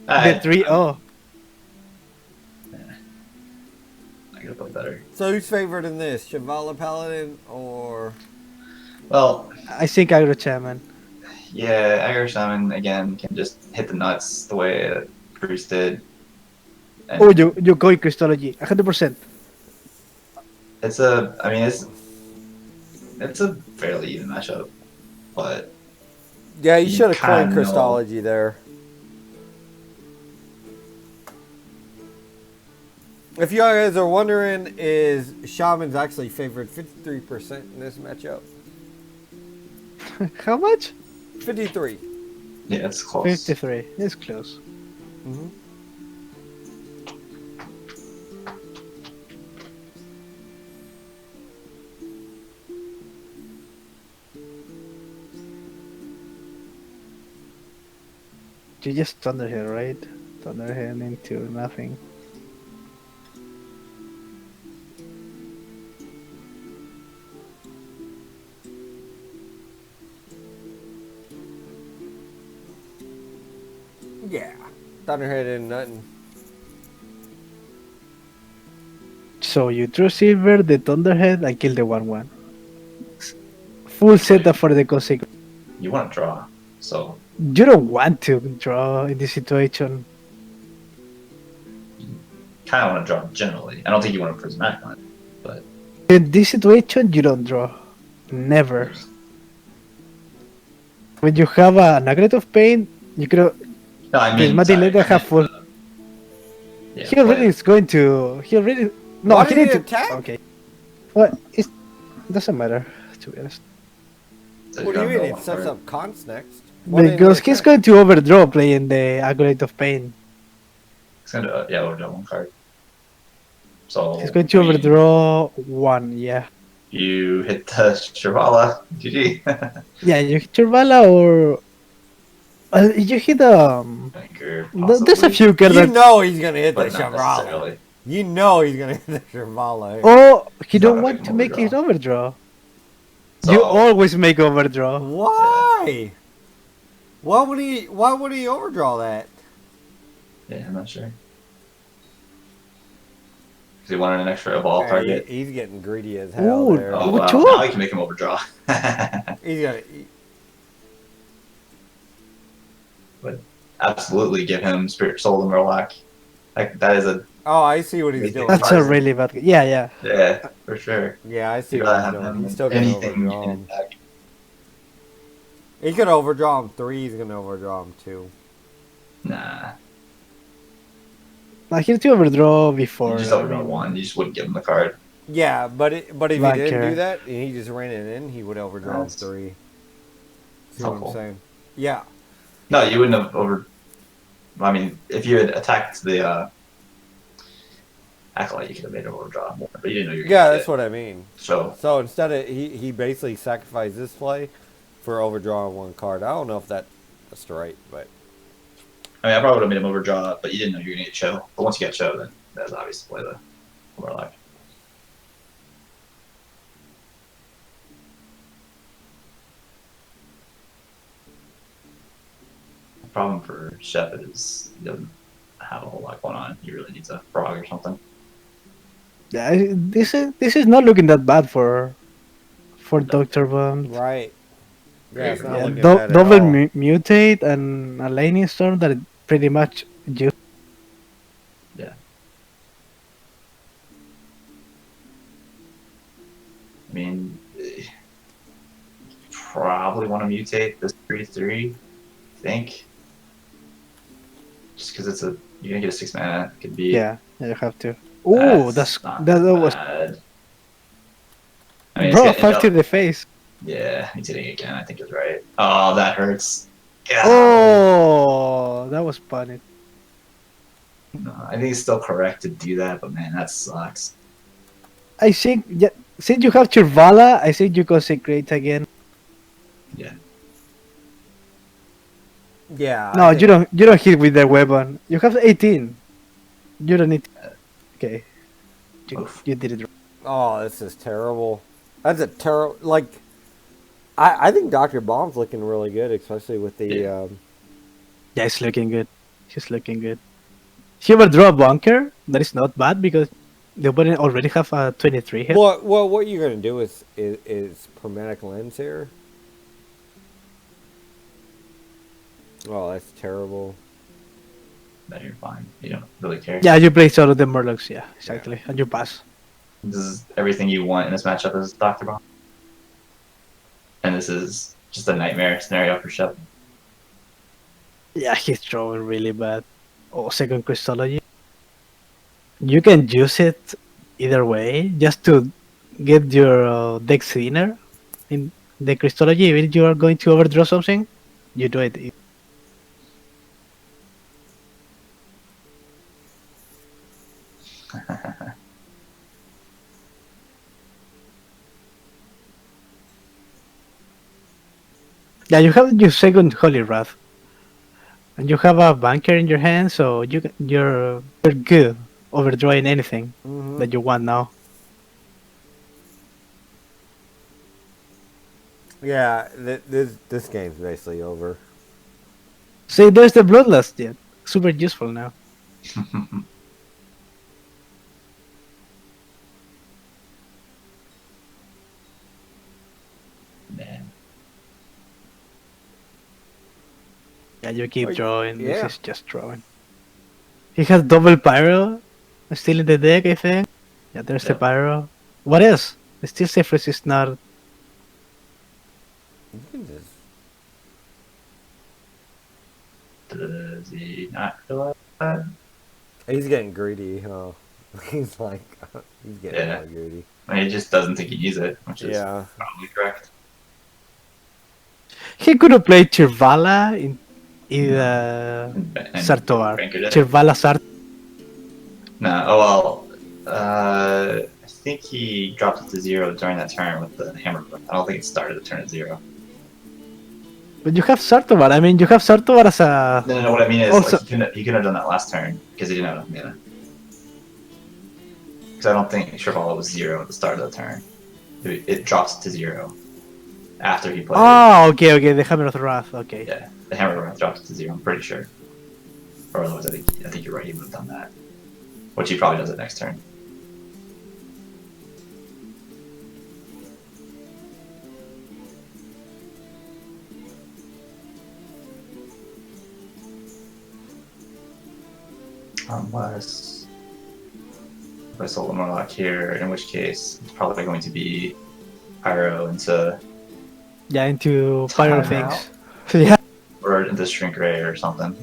3-0. I gotta play better. So who's favored in this? Zavala Paladin or Well, I think Agro Chairman. yeah, aggro shaman again can just hit the nuts the way Priest did. And Oh, you go in Christology, 100%. it's a fairly even matchup, but yeah, you You should have coined kinda know. Christology there. If you guys are wondering, is Shaman's actually favored 53% in this matchup? How much? 53. yeah, it's close. 53. It's close. Mm-hmm. You just Thunderhead, right? Thunderhead into nothing. Yeah. Thunderhead and nothing. So you drew silver, the Thunderhead, I kill the 1-1. Full setup for the consequence. You want to draw, so You don't want to draw in this situation. kind of want to draw generally. I don't think you want to prismatic one, but In this situation, you don't draw. Never. When you have a Nugget of Pain, you could no, I mean, Prismatic sorry, Leader have full. yeah, He already is going to. He already. No, Why he did need he to. attack? Okay. Well, it doesn't matter, to be honest. so What do you gotta mean? go It sets for- up cons next. Why didn't he Because he's attack? going to overdraw playing the Acolyte of Pain. It's gonna overdraw one card. So He's going to we- overdraw one, yeah. You hit the Shivala. GG. Yeah, you hit your Vala or You hit Banker, there's a possibly, few cards You that. know he's gonna hit the but not Shavala. necessarily. You know he's gonna hit the Shavala. Oh, you He's not don't gonna want make to him make it overdraw. You So, always make overdraw. Why? Why would he? Why would he overdraw that? yeah, I'm not sure. Because he wanted an extra evolve target. He's getting greedy as hell Ooh, there. Oh ooh, wow! two Now up. you can make him overdraw. He's gonna. But absolutely give him Spirit Soul and Murloc. Like that is a Oh, I see what he's Make it doing. That's a Tarzan. really bad. Yeah, yeah. yeah for sure. Yeah, I see You what gotta he's have doing. him He's in still gonna anything overdraw in him. attack. He could overdraw him 3. He's gonna overdraw him 2. Nah, Like he's to overdraw you before. just I overdraw mean, one. You just wouldn't give him the card. Yeah, but if he Like, didn't do that and he just ran it in, he would overdraw him That's 3. See what I'm helpful. saying? Yeah. No, you wouldn't have over. I mean, if you had attacked the Acolyte, you could have made him overdraw more, but you didn't know you were Yeah, gonna that's get what I mean. So So instead of he basically sacrificed this play for overdrawing 1 card. I don't know if that's right, but I mean, I probably would have made him overdraw, but you didn't know you were gonna get Cho. But once you get Cho, then that's obvious to play the Murloc. The problem for Shep is he doesn't have a whole lot going on. He really needs a frog or something. yeah, this is not looking that bad for DoctorBOMD. right. Yeah, it's not Yeah, looking bad at double all. mutate and a lightning storm that pretty much just Yeah. I mean, you probably want to mutate this 3/3, I think. Just because you're gonna get a 6 mana. It could be. yeah, you have to. Oh, Not that was bad. I mean, it's bro, gonna end 5 to up. the face. Yeah, he's hitting again. I think it's right. Oh, that hurts. Yeah. Oh, that was funny. No, I think it's still correct to do that, but man, that sucks. I think yeah, since you have Chirvala, I think you consecrate again. Yeah. Yeah. No, I think- you don't hit with the weapon. You have 18. You don't need. Okay, Oof. you did it. Right. Oh, this is terrible. That's a terrible. Like, I think DoctorBOMD's looking really good, especially with the. Yeah. Yeah, it's looking good. She's looking good. She overdraw a bunker. That is not bad because the opponent already have a 23 hit. What you're gonna do is Permatic Lens here. Oh, that's terrible. Then you're fine. You don't really care. Yeah, you play sort of the Murlocs. Yeah, exactly, and you pass. This is everything you want in this matchup as Dr. Bomb. And this is just a nightmare scenario for Shep. Yeah, he's throwing really bad. Oh, second Crystology. You can use it either way, just to get your deck thinner. In the Crystology, if you are going to overdraw something, you do it. Yeah, you have your second Holy Wrath. And you have a bunker in your hand, so you're good overdrawing anything Mm-hmm. that you want now. Yeah, this game's basically over. See, there's the Bloodlust yet. Super useful now. Man. Yeah, you keep Oh, drawing. yeah. This is just drawing. He has double pyro still in the deck, I think. Yeah, there's the Yeah. pyro. What else? The Steel Saphris is not. You can just. Does he not realize that? He's getting greedy, huh? He's like, he's getting Yeah. really greedy. I mean, he just doesn't think he needs it, which is Yeah. probably correct. He could have played Chirvala in And Sartoar. Banker did. Chirvala Sart. No, oh well. I think he dropped it to 0 during that turn with the hammer. I don't think it started the turn at 0. But you have Sartovar. I mean, you have Sartovar as a. No. What I mean is, Also- like, he couldn't have done that last turn because he didn't have enough mana. Because I don't think Shrivala was 0 at the start of the turn. It drops to 0 after he played. Oh, okay. The Hammer of Wrath. Okay. Yeah, the Hammer of Wrath drops to 0. I'm pretty sure. Or otherwise, I think you're right. He would have done that, which he probably does it next turn. Unless if I sold a Murloc here, in which case it's probably going to be Pyro into Yeah, into Pyro Time things. Yeah. or into Shrink Ray or something.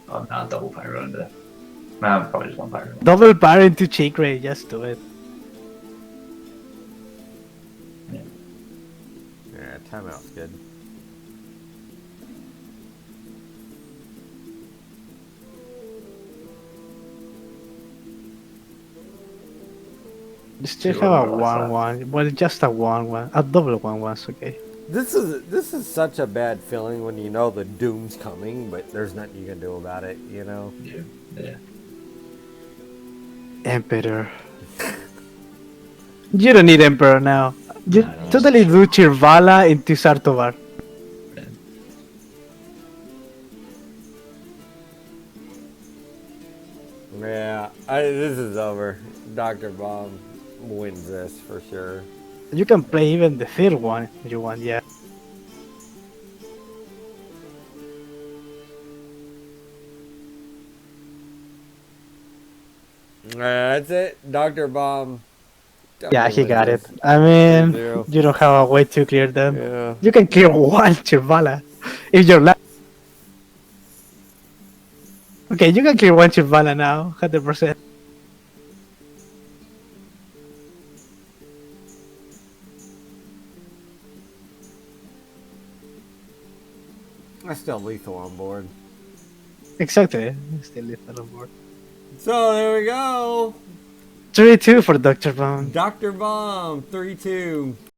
Oh, not double Pyro into. Nah, probably just one Pyro. Double Pyro into Cheek Ray. Just do it. Yeah, timeout's good. You still Two have a Murlocs left. 1/1. Well, just a 1/1. A double 1/1's okay. This is such a bad feeling when you know the doom's coming, but there's nothing you can do about it. You know. Yeah. Emperor. You don't need Emperor now. You I don't. totally do Chirvala into Sartovar. Yeah, this is over. Dr. Bomb wins this for sure. You can play even the third one if you want, yeah. That's it. Dr. Bomb. Yeah, he definitely got it. wins this. I mean, 2-0. you don't have a way to clear them. Yeah. You can clear one Chirvala if you're lucky. Okay, you can clear one Chirvala now, 100%. That's still lethal on board. Exactly. Still lethal on board. So there we go. 3-2 for Dr. Bomb. Dr. Bomb 3-2.